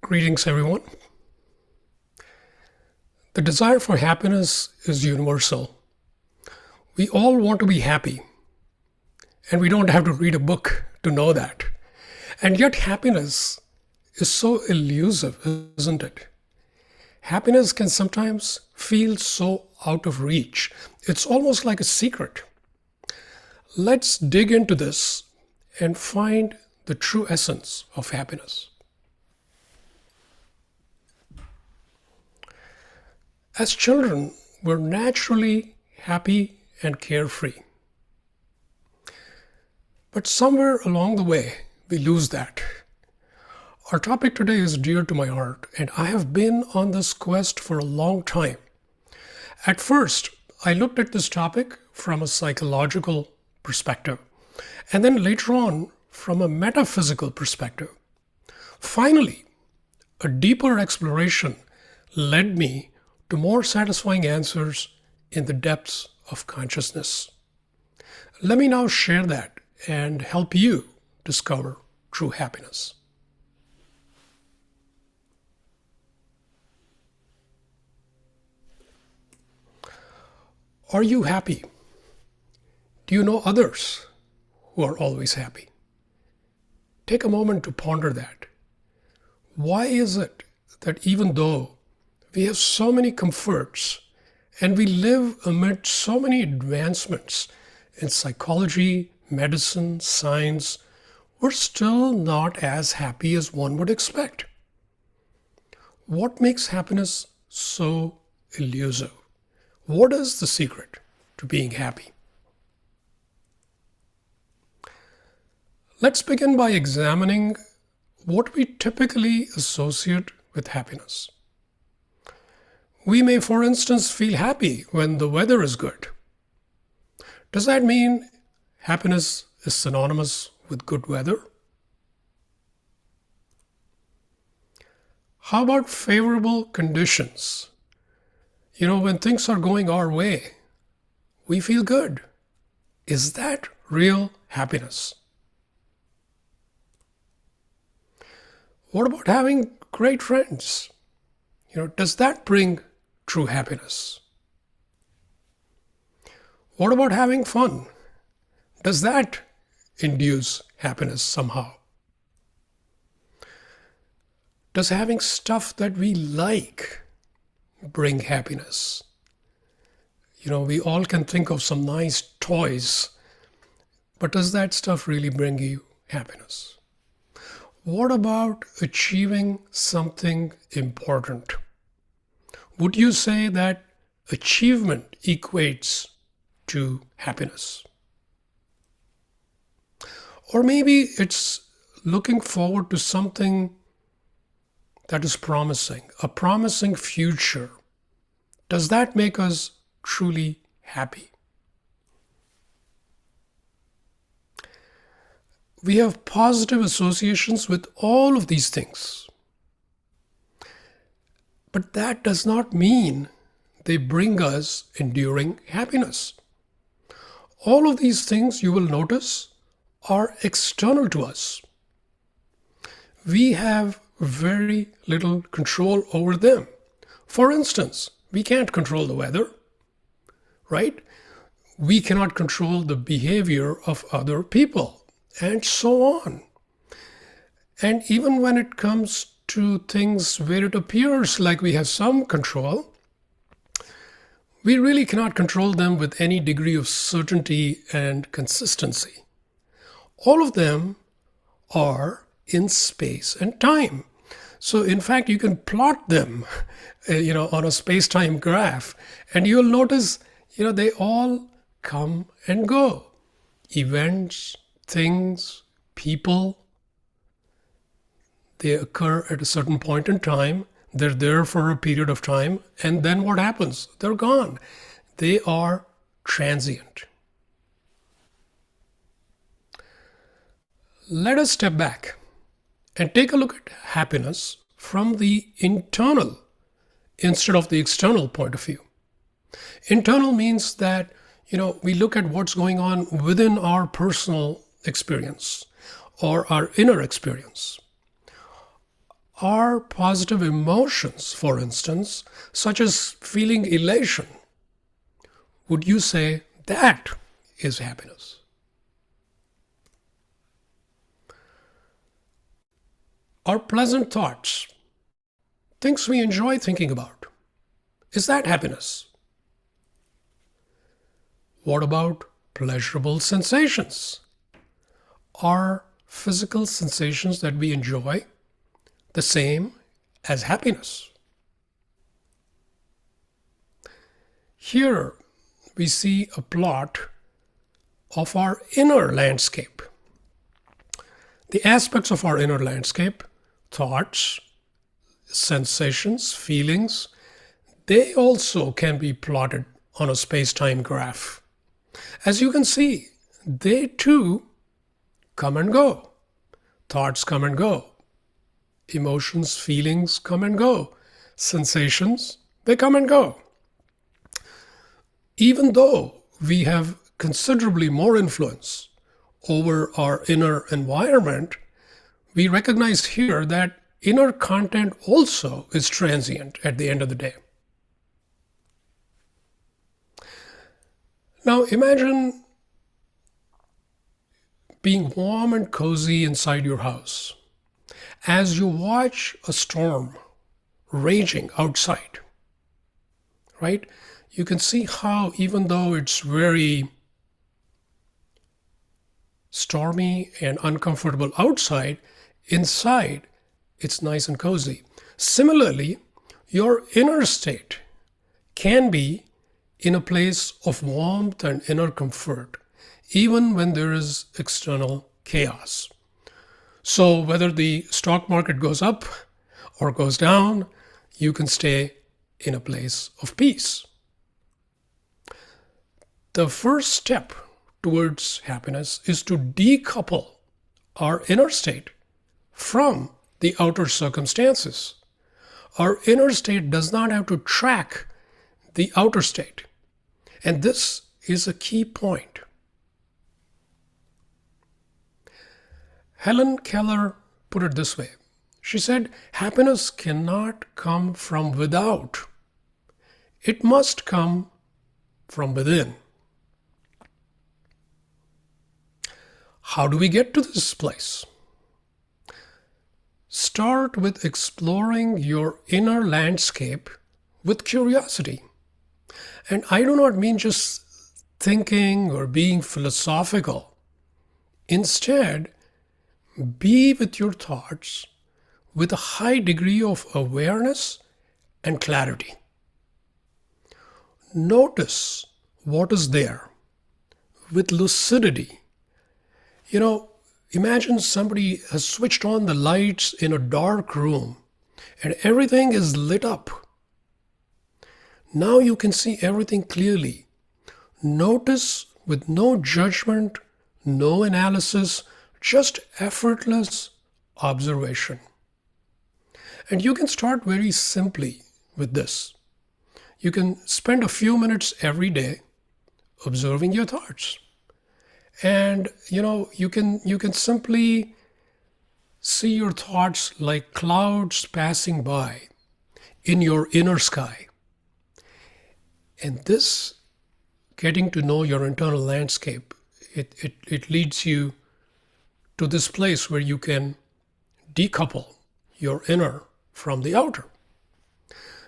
Greetings, everyone. The desire for happiness is universal. We all want to be happy, and we don't have to read a book to know that. And yet, happiness is so elusive, isn't it? Happiness can sometimes feel so out of reach. It's almost like a secret. Let's dig into this and find the true essence of happiness. As children, we're naturally happy and carefree. But somewhere along the way, we lose that. Our topic today is dear to my heart, and I have been on this quest for a long time. At first, I looked at this topic from a psychological perspective, and then later on from a metaphysical perspective. Finally, a deeper exploration led me to more satisfying answers in the depths of consciousness. Let me now share that and help you discover true happiness. Are you happy? Do you know others who are always happy? Take a moment to ponder that. Why is it that even though we have so many comforts and we live amid so many advancements in psychology, medicine, science, we're still not as happy as one would expect? What makes happiness so elusive? What is the secret to being happy? Let's begin by examining what we typically associate with happiness. We may, for instance, feel happy when the weather is good. Does that mean happiness is synonymous with good weather? How about favorable conditions? When things are going our way, we feel good. Is that real happiness? What about having great friends? Does that bring true happiness? What about having fun? Does that induce happiness somehow? Does having stuff that we like bring happiness? We all can think of some nice toys, but does that stuff really bring you happiness? What about achieving something important? Would you say that achievement equates to happiness? Or maybe it's looking forward to something that is promising, a promising future. Does that make us truly happy? We have positive associations with all of these things. But that does not mean they bring us enduring happiness. All of these things, you will notice, are external to us. We have very little control over them. For instance, we can't control the weather, right? We cannot control the behavior of other people, and so on. And even when it comes to things where it appears like we have some control, we really cannot control them with any degree of certainty and consistency. All of them are in space and time. So in fact, you can plot them, on a space-time graph, and you'll notice, they all come and go. Events, things, people, they occur at a certain point in time. They're there for a period of time, and then what happens? They're gone. They are transient. Let us step back and take a look at happiness from the internal instead of the external point of view. Internal means that, we look at what's going on within our personal experience or our inner experience. Are positive emotions, for instance, such as feeling elation, would you say that is happiness? Are pleasant thoughts, things we enjoy thinking about, is that happiness? What about pleasurable sensations? Are physical sensations that we enjoy the same as happiness? Here we see a plot of our inner landscape. The aspects of our inner landscape, thoughts, sensations, feelings, they also can be plotted on a space-time graph. As you can see, they too come and go. Thoughts come and go. Emotions, feelings come and go. Sensations, they come and go. Even though we have considerably more influence over our inner environment, we recognize here that inner content also is transient at the end of the day. Now imagine being warm and cozy inside your house as you watch a storm raging outside, right? You can see how even though it's very stormy and uncomfortable outside, inside it's nice and cozy. Similarly, your inner state can be in a place of warmth and inner comfort, even when there is external chaos. So whether the stock market goes up or goes down, you can stay in a place of peace. The first step towards happiness is to decouple our inner state from the outer circumstances. Our inner state does not have to track the outer state. And this is a key point. Helen Keller put it this way. She said, happiness cannot come from without. It must come from within. How do we get to this place? Start with exploring your inner landscape with curiosity. And I do not mean just thinking or being philosophical. Instead, be with your thoughts with a high degree of awareness and clarity. Notice what is there with lucidity. Imagine somebody has switched on the lights in a dark room and everything is lit up. Now you can see everything clearly. Notice with no judgment, no analysis, just effortless observation. And you can start very simply with this. You can spend a few minutes every day observing your thoughts. And you can simply see your thoughts like clouds passing by in your inner sky. And this getting to know your internal landscape, it leads you to this place where you can decouple your inner from the outer.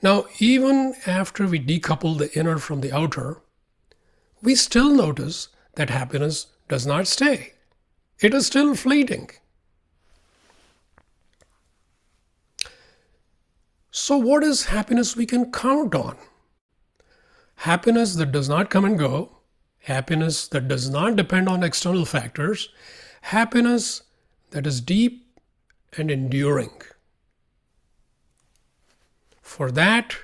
Now, even after we decouple the inner from the outer, we still notice that happiness does not stay. It is still fleeting. So what is happiness we can count on? Happiness that does not come and go, happiness that does not depend on external factors, happiness that is deep and enduring. For that,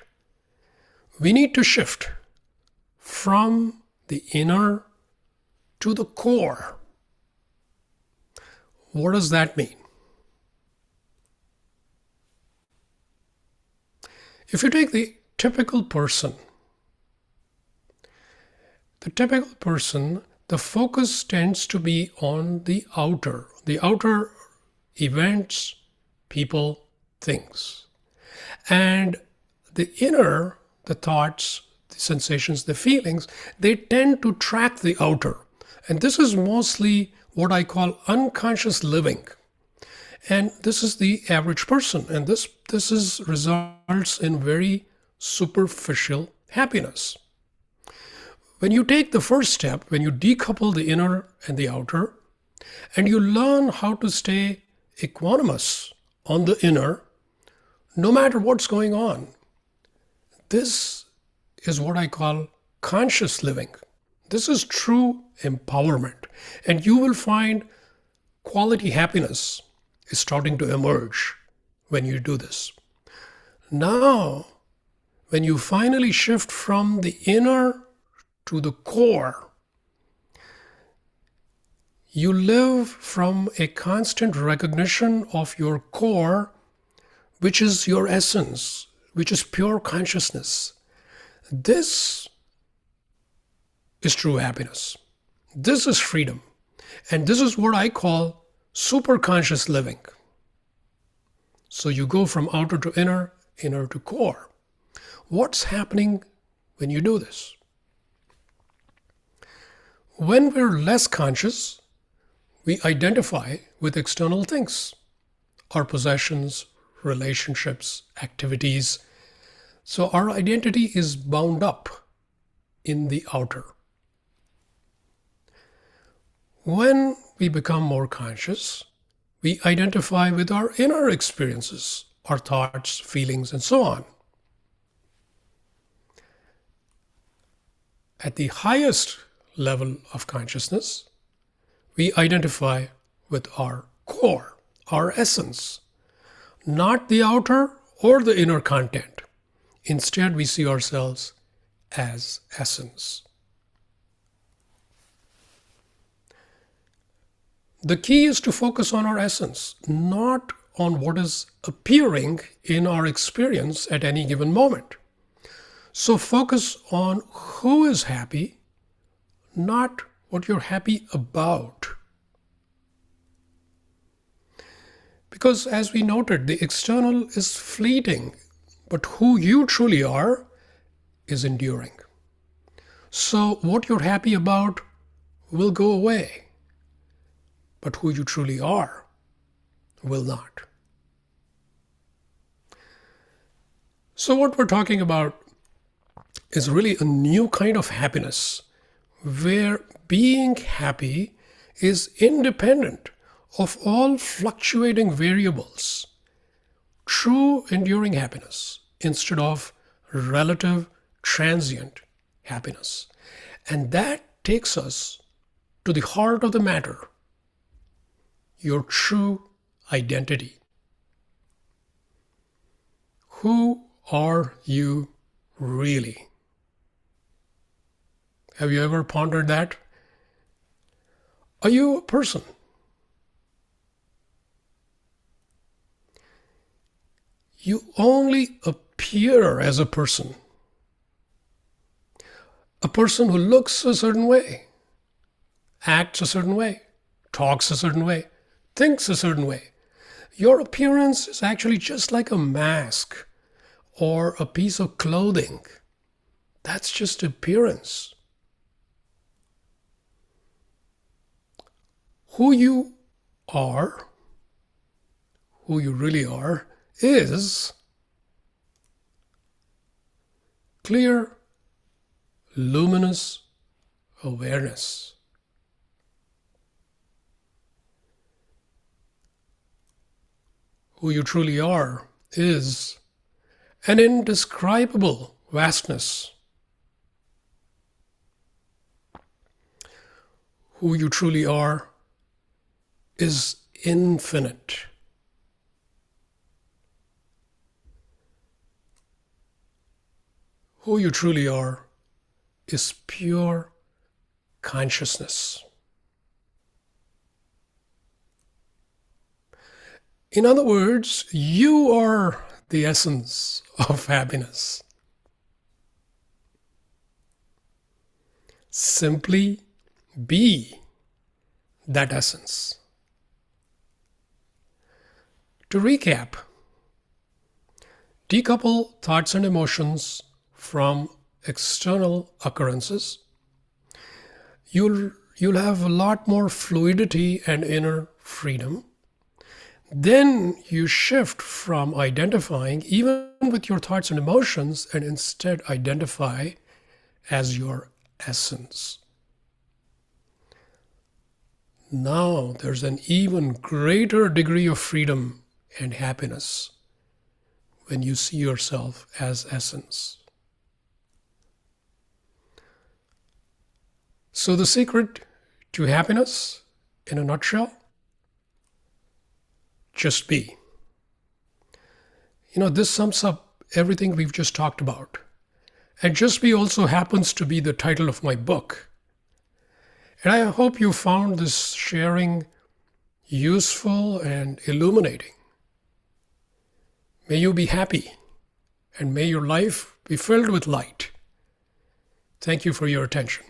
we need to shift from the inner to the core. What does that mean? If you take the typical person, the focus tends to be on the outer events, people, things. And the inner, the thoughts, the sensations, the feelings, they tend to track the outer. And this is mostly what I call unconscious living. And this is the average person. And this results in very superficial happiness. When you take the first step, when you decouple the inner and the outer, and you learn how to stay equanimous on the inner, no matter what's going on, this is what I call conscious living. This is true empowerment. And you will find quality happiness is starting to emerge when you do this. Now, when you finally shift from the inner to the core, you live from a constant recognition of your core, which is your essence, which is pure consciousness. This is true happiness. This is freedom. And this is what I call superconscious living. So you go from outer to inner, inner to core. What's happening when you do this? When we're less conscious, we identify with external things, our possessions, relationships, activities. So our identity is bound up in the outer. When we become more conscious, we identify with our inner experiences, our thoughts, feelings, and so on. At the highest level of consciousness, we identify with our core, our essence, not the outer or the inner content. Instead, we see ourselves as essence. The key is to focus on our essence, not on what is appearing in our experience at any given moment. So focus on who is happy, not what you're happy about. Because as we noted, the external is fleeting, but who you truly are is enduring. So what you're happy about will go away, but who you truly are will not. So what we're talking about is really a new kind of happiness, where being happy is independent of all fluctuating variables. True enduring happiness instead of relative transient happiness. And that takes us to the heart of the matter, your true identity. Who are you really? Have you ever pondered that? Are you a person? You only appear as a person. A person who looks a certain way, acts a certain way, talks a certain way, thinks a certain way. Your appearance is actually just like a mask or a piece of clothing. That's just appearance. Who you are, who you really are, is clear, luminous awareness. Who you truly are is an indescribable vastness. Who you truly are is infinite. Who you truly are is pure consciousness. In other words, you are the essence of happiness. Simply be that essence. To recap, decouple thoughts and emotions from external occurrences, you'll have a lot more fluidity and inner freedom. Then you shift from identifying even with your thoughts and emotions and instead identify as your essence. Now there's an even greater degree of freedom and happiness when you see yourself as essence. So the secret to happiness, in a nutshell, just be. This sums up everything we've just talked about. And Just Be also happens to be the title of my book. And I hope you found this sharing useful and illuminating. May you be happy, and may your life be filled with light. Thank you for your attention.